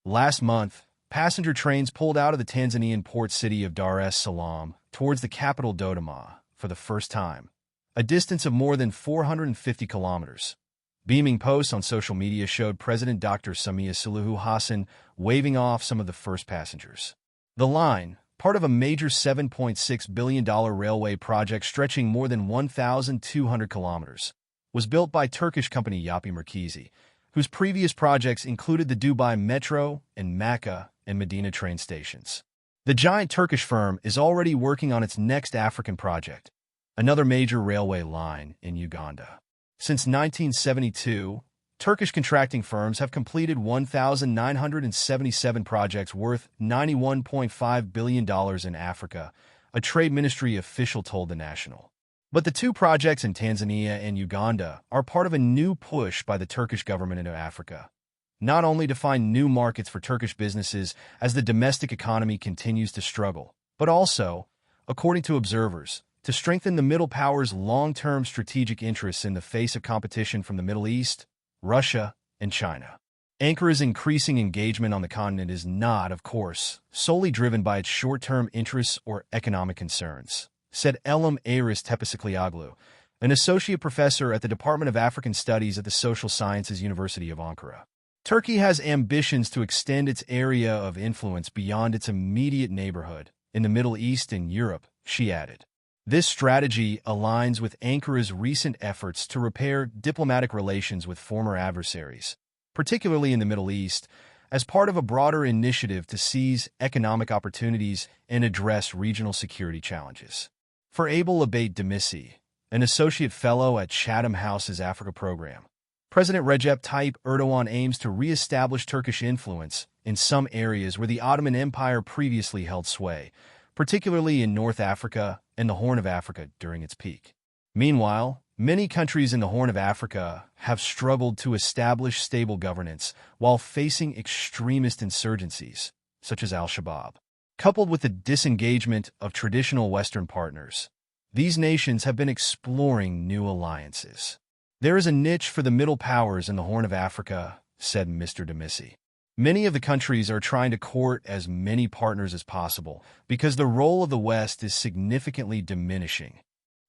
Last month, passenger trains pulled out of the Tanzanian port city of Dar es Salaam towards the capital Dodoma for the first time, a distance of more than 450 kilometers. Beaming posts on social media showed President Dr. Samia Suluhu Hassan waving off some of the first passengers. The line, part of a major $7.6 billion railway project stretching more than 1,200 kilometers, was built by Turkish company Yapı Merkezi, whose previous projects included the Dubai Metro and Makkah and Medina train stations. The giant Turkish firm is already working on its next African project, another major railway line in Uganda. Since 1972, Turkish contracting firms have completed 1,977 projects worth $91.5 billion in Africa, a Trade Ministry official told The National. But the two projects in Tanzania and Uganda are part of a new push by the Turkish government into Africa, not only to find new markets for Turkish businesses as the domestic economy continues to struggle, but also, according to observers, to strengthen the middle powers' long-term strategic interests in the face of competition from the Middle East, Russia, and China. Ankara's increasing engagement on the continent is not, of course, solely driven by its short-term interests or economic concerns, said Elim Aris Tepesiklioğlu, an associate professor at the Department of African Studies at the Social Sciences University of Ankara. Turkey has ambitions to extend its area of influence beyond its immediate neighborhood in the Middle East and Europe, she added. This strategy aligns with Ankara's recent efforts to repair diplomatic relations with former adversaries, particularly in the Middle East, as part of a broader initiative to seize economic opportunities and address regional security challenges. For Abel Abate Demisi, an associate fellow at Chatham House's Africa program, President Recep Tayyip Erdogan aims to re-establish Turkish influence in some areas where the Ottoman Empire previously held sway, particularly in North Africa and the Horn of Africa during its peak. Meanwhile, many countries in the Horn of Africa have struggled to establish stable governance while facing extremist insurgencies, such as al-Shabaab. Coupled with the disengagement of traditional Western partners, these nations have been exploring new alliances. There is a niche for the middle powers in the Horn of Africa, said Mr. Demisi. Many of the countries are trying to court as many partners as possible because the role of the West is significantly diminishing.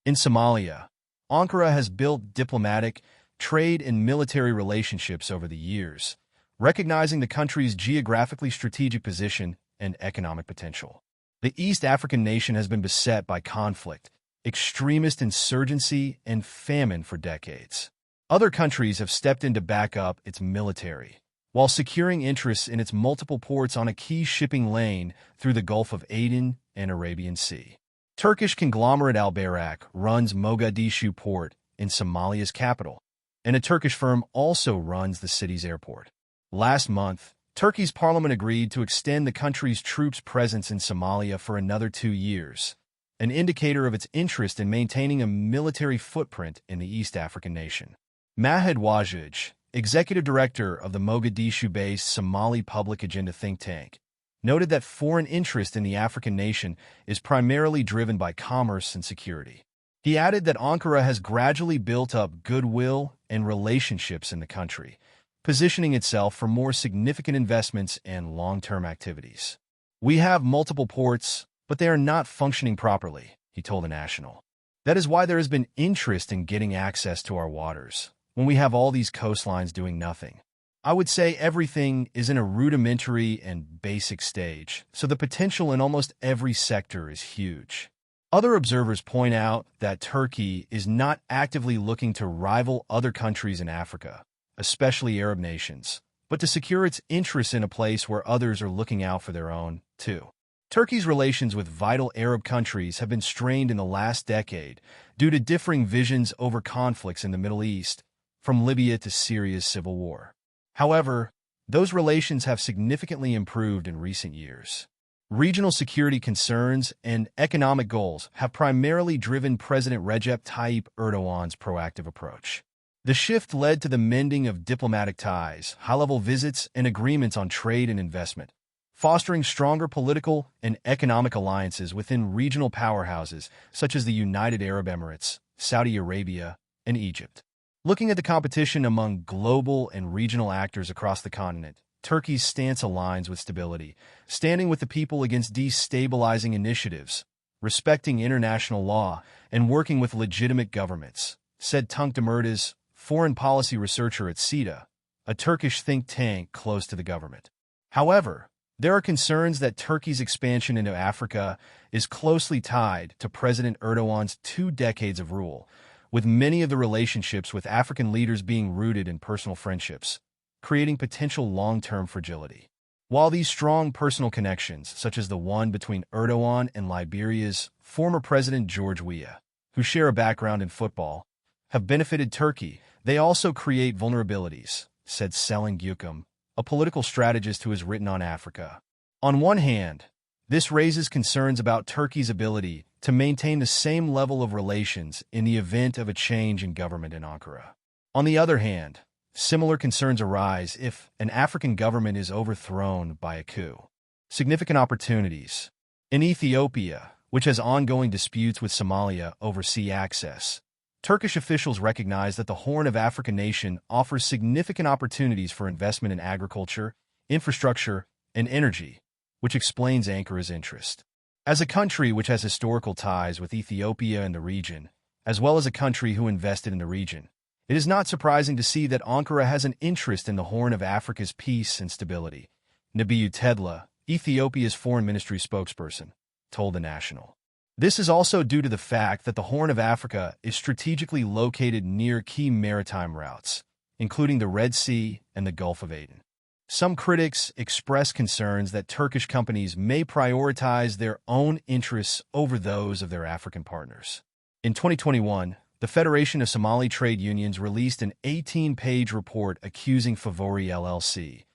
In Somalia, Ankara has built diplomatic, trade, and military relationships over the years, recognizing the country's geographically strategic position and economic potential. The East African nation has been beset by conflict, extremist insurgency, and famine for decades. Other countries have stepped in to back up its military, while securing interests in its multiple ports on a key shipping lane through the Gulf of Aden and Arabian Sea. Turkish conglomerate Al Bayrak runs Mogadishu port in Somalia's capital, and a Turkish firm also runs the city's airport. Last month, Turkey's parliament agreed to extend the country's troops' presence in Somalia for another 2 years, an indicator of its interest in maintaining a military footprint in the East African nation. Mahed Wajij, executive director of the Mogadishu-based Somali Public Agenda think tank, noted that foreign interest in the African nation is primarily driven by commerce and security. He added that Ankara has gradually built up goodwill and relationships in the country, positioning itself for more significant investments and long-term activities. We have multiple ports, but they are not functioning properly, he told The National. That is why there has been interest in getting access to our waters, when we have all these coastlines doing nothing. I would say everything is in a rudimentary and basic stage, so the potential in almost every sector is huge. Other observers point out that Turkey is not actively looking to rival other countries in Africa, especially Arab nations, but to secure its interests in a place where others are looking out for their own, too. Turkey's relations with vital Arab countries have been strained in the last decade due to differing visions over conflicts in the Middle East, from Libya to Syria's civil war. However, those relations have significantly improved in recent years. Regional security concerns and economic goals have primarily driven President Recep Tayyip Erdogan's proactive approach. The shift led to the mending of diplomatic ties, high-level visits, and agreements on trade and investment, fostering stronger political and economic alliances within regional powerhouses such as the United Arab Emirates, Saudi Arabia, and Egypt. Looking at the competition among global and regional actors across the continent, Turkey's stance aligns with stability, standing with the people against destabilizing initiatives, respecting international law, and working with legitimate governments, said Tunç Demirtaş, foreign policy researcher at SITA, a Turkish think tank close to the government. However, there are concerns that Turkey's expansion into Africa is closely tied to President Erdogan's 2 decades of rule, with many of the relationships with African leaders being rooted in personal friendships, creating potential long-term fragility. While these strong personal connections, such as the one between Erdogan and Liberia's former president George Weah, who share a background in football, have benefited Turkey, they also create vulnerabilities, said Selin Göküm, a political strategist who has written on Africa. On one hand, this raises concerns about Turkey's ability to maintain the same level of relations in the event of a change in government in Ankara. On the other hand, similar concerns arise if an African government is overthrown by a coup. Significant opportunities. In Ethiopia, which has ongoing disputes with Somalia over sea access, Turkish officials recognize that the Horn of Africa nation offers significant opportunities for investment in agriculture, infrastructure, and energy, which explains Ankara's interest. As a country which has historical ties with Ethiopia and the region, as well as a country who invested in the region, it is not surprising to see that Ankara has an interest in the Horn of Africa's peace and stability, Nebiyu Tedla, Ethiopia's foreign ministry spokesperson, told The National. This is also due to the fact that the Horn of Africa is strategically located near key maritime routes, including the Red Sea and the Gulf of Aden. Some critics express concerns that Turkish companies may prioritize their own interests over those of their African partners. In 2021, the Federation of Somali Trade Unions released an 18-page report accusing Favori LLC,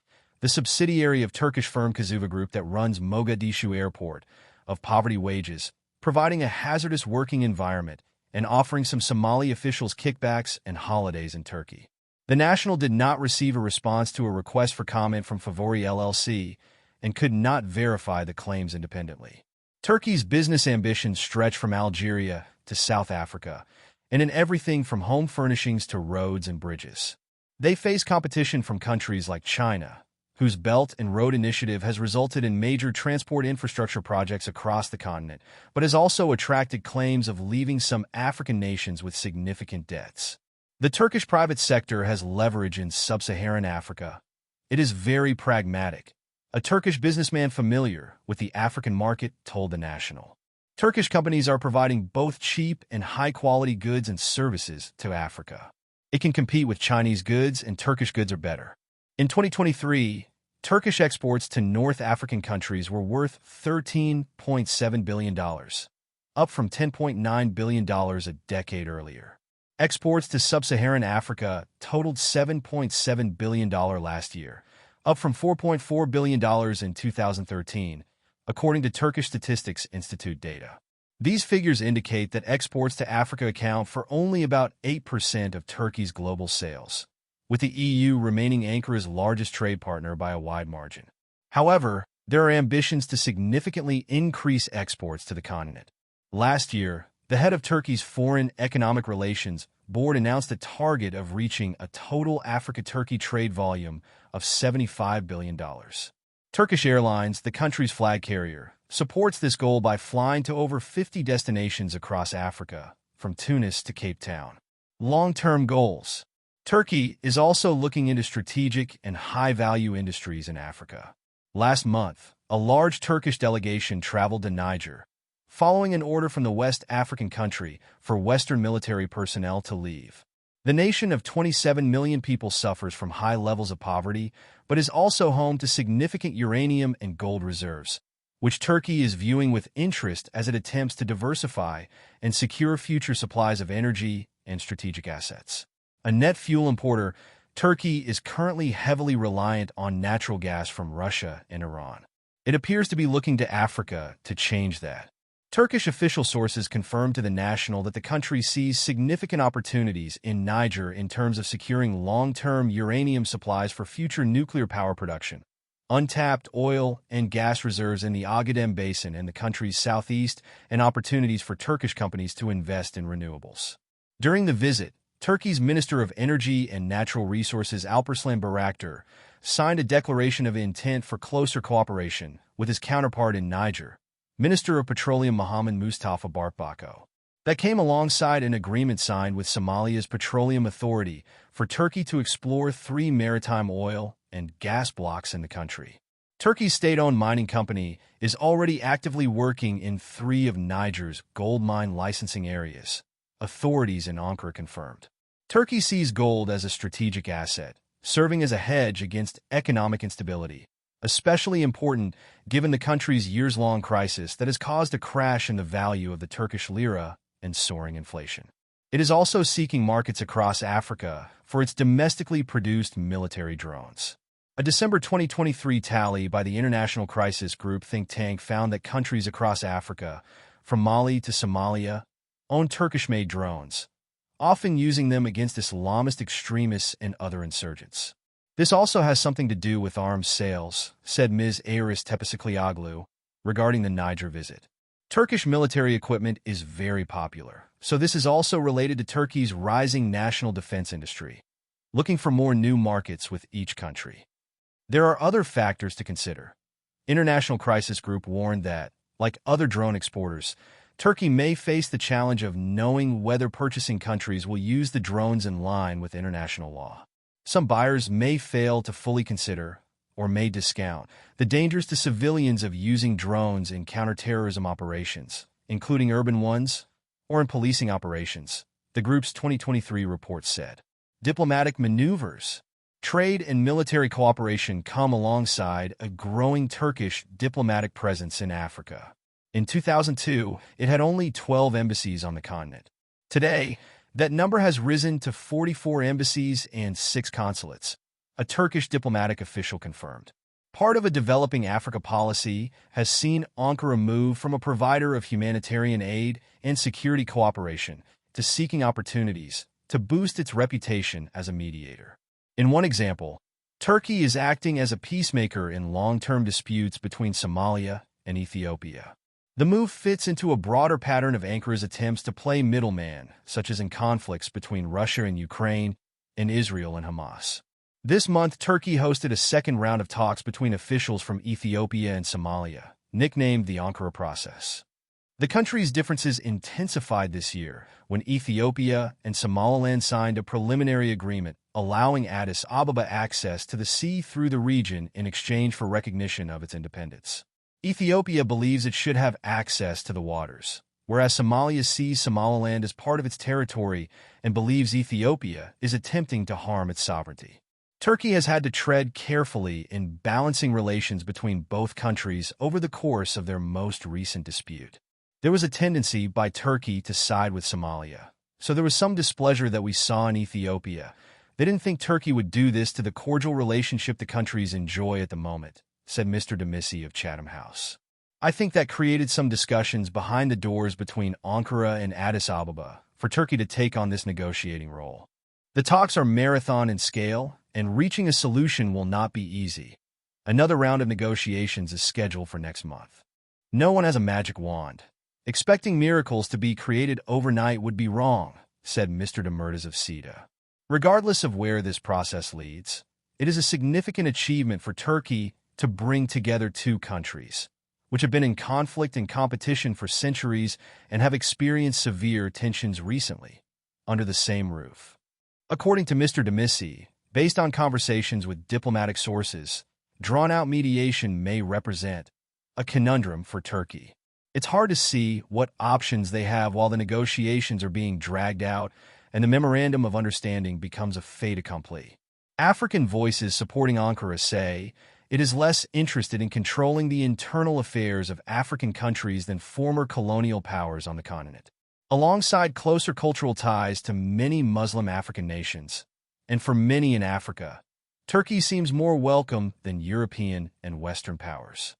the subsidiary of Turkish firm Kazuva Group that runs Mogadishu Airport, of poverty wages, providing a hazardous working environment, and offering some Somali officials kickbacks and holidays in Turkey. The National did not receive a response to a request for comment from Favori LLC and could not verify the claims independently. Turkey's business ambitions stretch from Algeria to South Africa, and in everything from home furnishings to roads and bridges. They face competition from countries like China, whose Belt and Road Initiative has resulted in major transport infrastructure projects across the continent, but has also attracted claims of leaving some African nations with significant debts. The Turkish private sector has leverage in sub-Saharan Africa. It is very pragmatic. A Turkish businessman familiar with the African market told The National. Turkish companies are providing both cheap and high-quality goods and services to Africa. It can compete with Chinese goods, and Turkish goods are better. In 2023, Turkish exports to North African countries were worth $13.7 billion, up from $10.9 billion a decade earlier. Exports to Sub-Saharan Africa totaled $7.7 billion last year, up from $4.4 billion in 2013, according to Turkish Statistics Institute data. These figures indicate that exports to Africa account for only about 8% of Turkey's global sales, with the EU remaining Ankara's largest trade partner by a wide margin. However, there are ambitions to significantly increase exports to the continent. Last year, the head of Turkey's Foreign Economic Relations Board announced a target of reaching a total Africa-Turkey trade volume of $75 billion. Turkish Airlines, the country's flag carrier, supports this goal by flying to over 50 destinations across Africa, from Tunis to Cape Town. Long-term goals. Turkey is also looking into strategic and high-value industries in Africa. Last month, a large Turkish delegation traveled to Niger, following an order from the West African country for Western military personnel to leave. The nation of 27 million people suffers from high levels of poverty, but is also home to significant uranium and gold reserves, which Turkey is viewing with interest as it attempts to diversify and secure future supplies of energy and strategic assets. A net fuel importer, Turkey is currently heavily reliant on natural gas from Russia and Iran. It appears to be looking to Africa to change that. Turkish official sources confirmed to The National that the country sees significant opportunities in Niger in terms of securing long-term uranium supplies for future nuclear power production, untapped oil and gas reserves in the Ogaden Basin and the country's southeast, and opportunities for Turkish companies to invest in renewables. During the visit, Turkey's Minister of Energy and Natural Resources Alparslan Bayraktar signed a declaration of intent for closer cooperation with his counterpart in Niger, Minister of Petroleum Mohammed Mustafa Bartbako. That came alongside an agreement signed with Somalia's Petroleum Authority for Turkey to explore 3 maritime oil and gas blocks in the country. Turkey's state-owned mining company is already actively working in 3 of Niger's gold mine licensing areas, authorities in Ankara confirmed. Turkey sees gold as a strategic asset, serving as a hedge against economic instability, especially important given the country's years-long crisis that has caused a crash in the value of the Turkish lira and soaring inflation. It is also seeking markets across Africa for its domestically produced military drones. A December 2023 tally by the International Crisis Group think tank found that countries across Africa, from Mali to Somalia, own Turkish-made drones, often using them against Islamist extremists and other insurgents. This also has something to do with arms sales, said Ms. Aris Tepesiglioglu regarding the Niger visit. Turkish military equipment is very popular, so this is also related to Turkey's rising national defense industry, looking for more new markets with each country. There are other factors to consider. International Crisis Group warned that, like other drone exporters, Turkey may face the challenge of knowing whether purchasing countries will use the drones in line with international law. Some buyers may fail to fully consider, or may discount, the dangers to civilians of using drones in counterterrorism operations, including urban ones, or in policing operations, the group's 2023 report said. Diplomatic maneuvers. Trade and military cooperation come alongside a growing Turkish diplomatic presence in Africa. In 2002, it had only 12 embassies on the continent. Today, that number has risen to 44 embassies and 6 consulates, a Turkish diplomatic official confirmed. Part of a developing Africa policy has seen Ankara move from a provider of humanitarian aid and security cooperation to seeking opportunities to boost its reputation as a mediator. In one example, Turkey is acting as a peacemaker in long-term disputes between Somalia and Ethiopia. The move fits into a broader pattern of Ankara's attempts to play middleman, such as in conflicts between Russia and Ukraine and Israel and Hamas. This month, Turkey hosted a second round of talks between officials from Ethiopia and Somalia, nicknamed the Ankara process. The countries' differences intensified this year when Ethiopia and Somaliland signed a preliminary agreement allowing Addis Ababa access to the sea through the region in exchange for recognition of its independence. Ethiopia believes it should have access to the waters, whereas Somalia sees Somaliland as part of its territory and believes Ethiopia is attempting to harm its sovereignty. Turkey has had to tread carefully in balancing relations between both countries over the course of their most recent dispute. There was a tendency by Turkey to side with Somalia, so there was some displeasure that we saw in Ethiopia. They didn't think Turkey would do this to the cordial relationship the countries enjoy at the moment, said Mr. Demisi of Chatham House. I think that created some discussions behind the doors between Ankara and Addis Ababa for Turkey to take on this negotiating role. The talks are marathon in scale, and reaching a solution will not be easy. Another round of negotiations is scheduled for next month. No one has a magic wand. Expecting miracles to be created overnight would be wrong, said Mr. Demertas of CETA. Regardless of where this process leads, it is a significant achievement for Turkey to bring together 2 countries, which have been in conflict and competition for centuries and have experienced severe tensions recently, under the same roof. According to Mr. Demisi, based on conversations with diplomatic sources, drawn-out mediation may represent a conundrum for Turkey. It's hard to see what options they have while the negotiations are being dragged out and the Memorandum of Understanding becomes a fait accompli. African voices supporting Ankara say it is less interested in controlling the internal affairs of African countries than former colonial powers on the continent. Alongside closer cultural ties to many Muslim African nations, and for many in Africa, Turkey seems more welcome than European and Western powers.